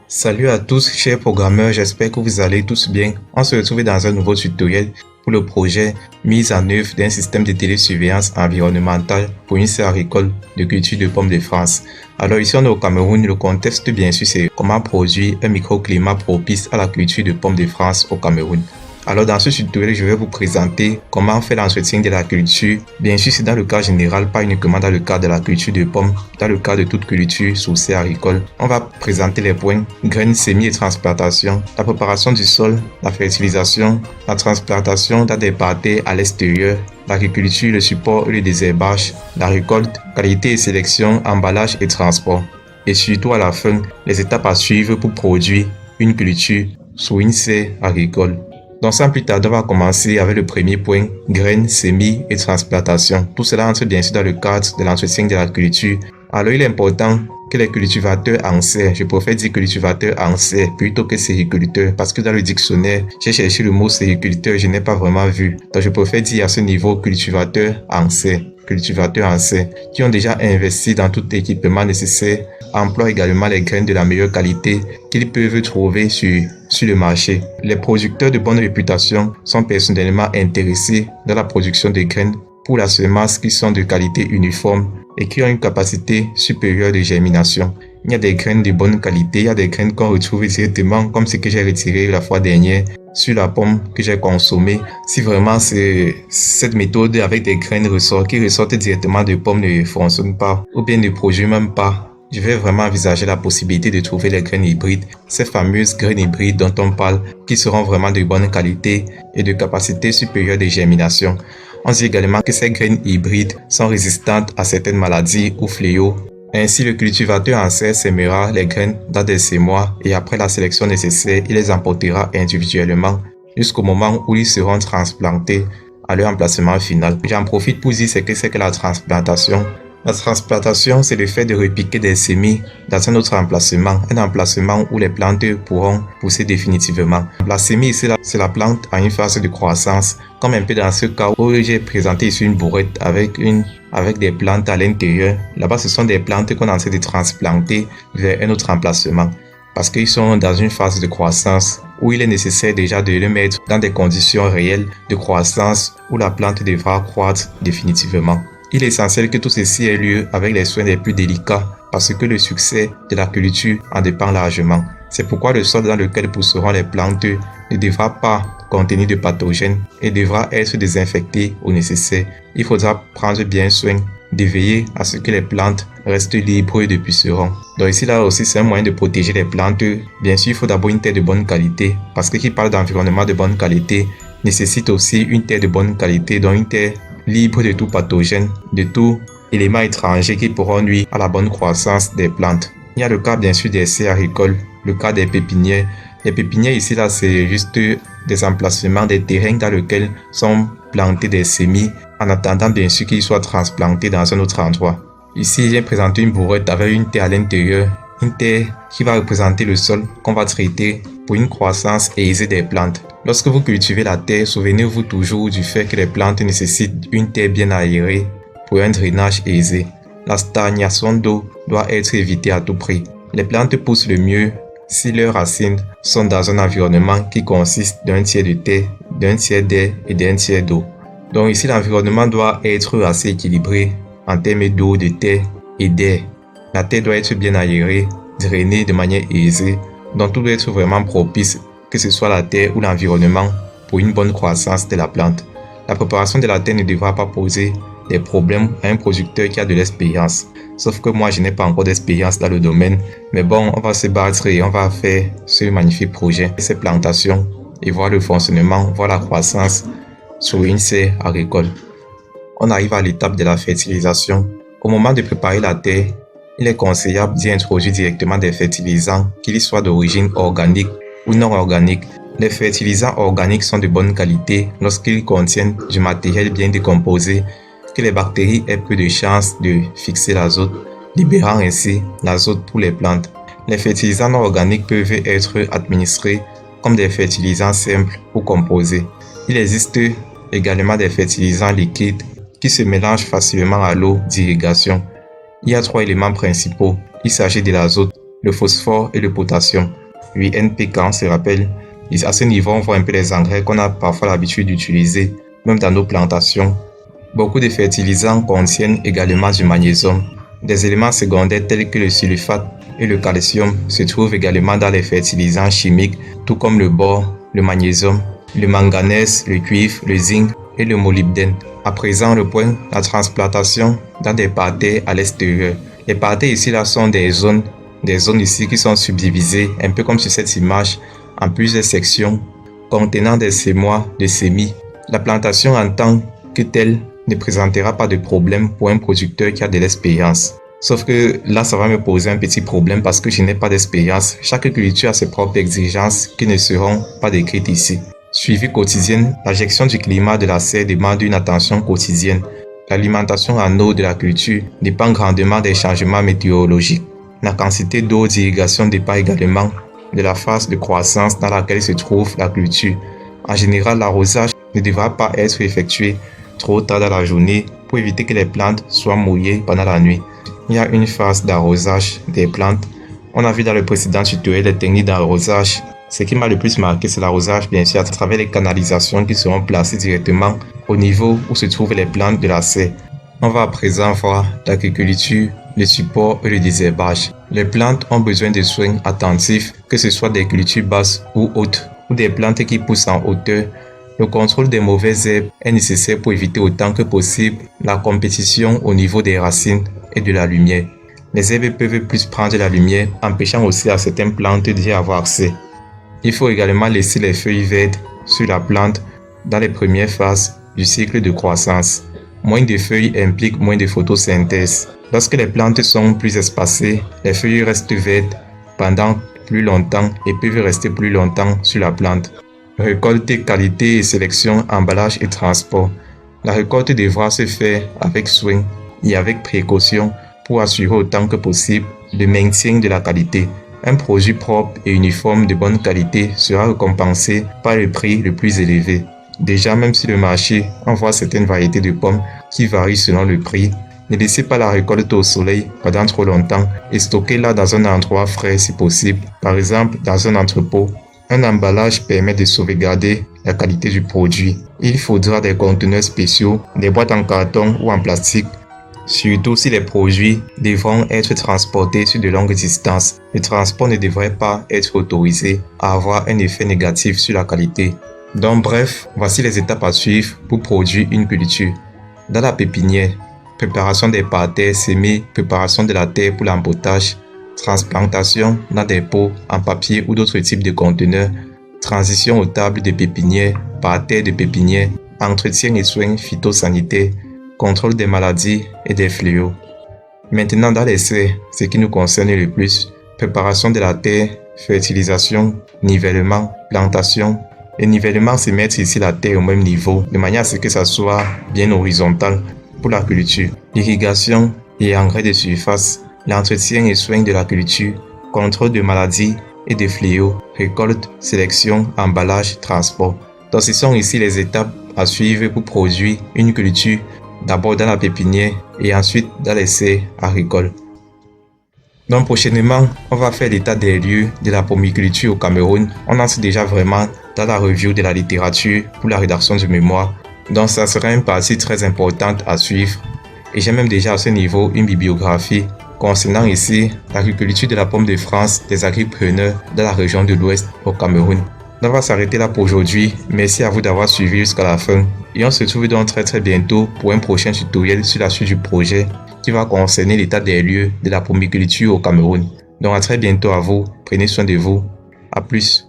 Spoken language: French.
Salut à tous, chers programmeurs, j'espère que vous allez tous bien. On se retrouve dans un nouveau tutoriel pour le projet mise en œuvre d'un système de télésurveillance environnementale pour une serre agricole de culture de pommes de France. Alors ici on est au Cameroun, le contexte bien sûr c'est comment produire un microclimat propice à la culture de pommes de France au Cameroun. Alors dans ce tutoriel, je vais vous présenter comment faire l'entretien de la culture. Bien sûr, c'est dans le cas général, pas uniquement dans le cas de la culture de pommes, dans le cas de toute culture sous serre agricole. On va présenter les points graines, semis et transplantation, la préparation du sol, la fertilisation, la transplantation dans des parterres à l'extérieur, l'agriculture, le support et le désherbage, la récolte, qualité et sélection, emballage et transport. Et surtout à la fin, les étapes à suivre pour produire une culture sous une serre agricole. Donc sans plus tarder, on va commencer avec le premier point, graines, semis et transplantation. Tout cela entre bien sûr dans le cadre de l'entretien de la culture. Alors il est important que les cultivateurs en serre, je préfère dire cultivateurs en serre plutôt que sériculteurs, parce que dans le dictionnaire, j'ai cherché le mot sériculteur, je n'ai pas vraiment vu. Donc je préfère dire à ce niveau cultivateurs en serre, qui ont déjà investi dans tout équipement nécessaire, emploient également les graines de la meilleure qualité qu'ils peuvent trouver sur le marché. Les producteurs de bonne réputation sont personnellement intéressés dans la production de graines pour la semence qui sont de qualité uniforme et qui ont une capacité supérieure de germination. Il y a des graines de bonne qualité, il y a des graines qu'on retrouve directement comme ce que j'ai retiré la fois dernière sur la pomme que j'ai consommée. Si vraiment cette méthode avec des graines qui ressortent directement de pommes ne fonctionne pas ou bien ne produit même pas, je vais vraiment envisager la possibilité de trouver les graines hybrides, ces fameuses graines hybrides dont on parle, qui seront vraiment de bonne qualité et de capacité supérieure de germination. On dit également que ces graines hybrides sont résistantes à certaines maladies ou fléaux. Ainsi, le cultivateur en serre sèmera les graines dans des semoirs et après la sélection nécessaire, il les emportera individuellement jusqu'au moment où ils seront transplantés à leur emplacement final. J'en profite pour dire ce que c'est que la transplantation. La transplantation, c'est le fait de repiquer des semis dans un autre emplacement, un emplacement où les plantes pourront pousser définitivement. La semis ici, c'est la plante en une phase de croissance, comme un peu dans ce cas où j'ai présenté ici une bourrette avec des plantes à l'intérieur. Là-bas, ce sont des plantes qu'on essaie de transplanter vers un autre emplacement, parce qu'ils sont dans une phase de croissance où il est nécessaire déjà de les mettre dans des conditions réelles de croissance où la plante devra croître définitivement. Il est essentiel que tout ceci ait lieu avec les soins les plus délicats parce que le succès de la culture en dépend largement. C'est pourquoi le sol dans lequel pousseront les plantes ne devra pas contenir de pathogènes et devra être désinfecté au nécessaire. Il faudra prendre bien soin de veiller à ce que les plantes restent libres de pucerons. Donc ici là aussi c'est un moyen de protéger les plantes. Bien sûr il faut d'abord une terre de bonne qualité parce que qui parle d'environnement de bonne qualité nécessite aussi une terre de bonne qualité, donc une terre libre de tout pathogène, de tout élément étranger qui pourront nuire à la bonne croissance des plantes. Il y a le cas bien sûr des serres agricoles, le cas des pépinières. Les pépinières ici là c'est juste des emplacements, des terrains dans lesquels sont plantés des semis en attendant bien sûr qu'ils soient transplantés dans un autre endroit. Ici j'ai présenté une bourrette avec une terre à l'intérieur, une terre qui va représenter le sol qu'on va traiter pour une croissance aisée des plantes. Lorsque vous cultivez la terre, souvenez-vous toujours du fait que les plantes nécessitent une terre bien aérée pour un drainage aisé. La stagnation d'eau doit être évitée à tout prix. Les plantes poussent le mieux si leurs racines sont dans un environnement qui consiste d'un tiers de terre, d'un tiers d'air et d'un tiers d'eau. Donc ici, l'environnement doit être assez équilibré en termes d'eau, de terre et d'air. La terre doit être bien aérée, drainée de manière aisée, donc tout doit être vraiment propice, que ce soit la terre ou l'environnement, pour une bonne croissance de la plante. La préparation de la terre ne devra pas poser des problèmes à un producteur qui a de l'expérience. Sauf que moi, je n'ai pas encore d'expérience dans le domaine. Mais bon, on va se battre et on va faire ce magnifique projet, ces plantations, et voir le fonctionnement, voir la croissance sur une serre agricole. On arrive à l'étape de la fertilisation. Au moment de préparer la terre, il est conseillable d'y introduire directement des fertilisants, qu'ils soient d'origine organique ou non organique. Les fertilisants organiques sont de bonne qualité lorsqu'ils contiennent du matériel bien décomposé, que les bactéries aient peu de chances de fixer l'azote, libérant ainsi l'azote pour les plantes. Les fertilisants non organiques peuvent être administrés comme des fertilisants simples ou composés. Il existe également des fertilisants liquides qui se mélangent facilement à l'eau d'irrigation. Il y a 3 éléments principaux. Il s'agit de l'azote, le phosphore et le potassium. Oui, NPK, on se rappelle. Et à ce niveau, on voit un peu les engrais qu'on a parfois l'habitude d'utiliser, même dans nos plantations. Beaucoup de fertilisants contiennent également du magnésium. Des éléments secondaires tels que le sulfate et le calcium se trouvent également dans les fertilisants chimiques, tout comme le bore, le magnésium, le manganèse, le cuivre, le zinc et le molybdène. À présent, le point, la transplantation dans des parterres à l'extérieur. Les parterres ici là sont des zones ici qui sont subdivisées, un peu comme sur cette image, en plusieurs sections contenant des semoirs de semis. La plantation en tant que telle ne présentera pas de problème pour un producteur qui a de l'expérience. Sauf que là, ça va me poser un petit problème parce que je n'ai pas d'expérience. Chaque culture a ses propres exigences qui ne seront pas décrites ici. Suivi quotidien, la gestion du climat de la serre demande une attention quotidienne. L'alimentation en eau de la culture dépend grandement des changements météorologiques. La quantité d'eau d'irrigation dépend également de la phase de croissance dans laquelle se trouve la culture. En général, l'arrosage ne devra pas être effectué trop tard dans la journée pour éviter que les plantes soient mouillées pendant la nuit. Il y a une phase d'arrosage des plantes. On a vu dans le précédent tutoriel les techniques d'arrosage. Ce qui m'a le plus marqué, c'est l'arrosage, bien sûr, à travers les canalisations qui seront placées directement au niveau où se trouvent les plantes de la serre. On va à présent voir l'agriculture, le support et le désherbage. Les plantes ont besoin de soins attentifs, que ce soit des cultures basses ou hautes, ou des plantes qui poussent en hauteur. Le contrôle des mauvaises herbes est nécessaire pour éviter autant que possible la compétition au niveau des racines et de la lumière. Les herbes peuvent plus prendre la lumière, empêchant aussi à certaines plantes d'y avoir accès. Il faut également laisser les feuilles vertes sur la plante dans les premières phases du cycle de croissance. Moins de feuilles implique moins de photosynthèse. Lorsque les plantes sont plus espacées, les feuilles restent vertes pendant plus longtemps et peuvent rester plus longtemps sur la plante. Récolte, qualité et sélection, emballage et transport. La récolte devra se faire avec soin et avec précaution pour assurer autant que possible le maintien de la qualité. Un produit propre et uniforme de bonne qualité sera récompensé par le prix le plus élevé. Déjà, même sur le marché, on voit certaines variétés de pommes qui varient selon le prix. Ne laissez pas la récolte au soleil pendant trop longtemps et stockez-la dans un endroit frais si possible, par exemple dans un entrepôt. Un emballage permet de sauvegarder la qualité du produit. Il faudra des conteneurs spéciaux, des boîtes en carton ou en plastique. Surtout si les produits devront être transportés sur de longues distances, le transport ne devrait pas être autorisé à avoir un effet négatif sur la qualité. Donc bref, voici les étapes à suivre pour produire une culture. Dans la pépinière, préparation des parterres semés, préparation de la terre pour l'embottage, transplantation dans des pots en papier ou d'autres types de conteneurs, transition aux tables de pépinière, parterres de pépinière, entretien et soins phytosanitaires, contrôle des maladies et des fléaux. Maintenant dans les serres, ce qui nous concerne le plus, préparation de la terre, fertilisation, nivellement, plantation. Le nivellement, c'est mettre ici la terre au même niveau, de manière à ce que ça soit bien horizontal pour la culture. Irrigation et engrais de surface, l'entretien et soin de la culture, contrôle de maladies et de fléaux, récolte, sélection, emballage, transport. Donc ce sont ici les étapes à suivre pour produire une culture, d'abord dans la pépinière et ensuite dans les serres agricoles. Donc prochainement, on va faire l'état des lieux de la pomiculture au Cameroun. On entre déjà vraiment dans la review de la littérature pour la rédaction du mémoire. Donc ça sera une partie très importante à suivre. Et j'ai même déjà à ce niveau une bibliographie concernant ici l'agriculture de la pomme de France des agripreneurs dans la région de l'Ouest au Cameroun. On va s'arrêter là pour aujourd'hui. Merci à vous d'avoir suivi jusqu'à la fin. Et on se retrouve donc très bientôt pour un prochain tutoriel sur la suite du projet qui va concerner l'état des lieux de la pomiculture au Cameroun. Donc à très bientôt à vous. Prenez soin de vous. À plus.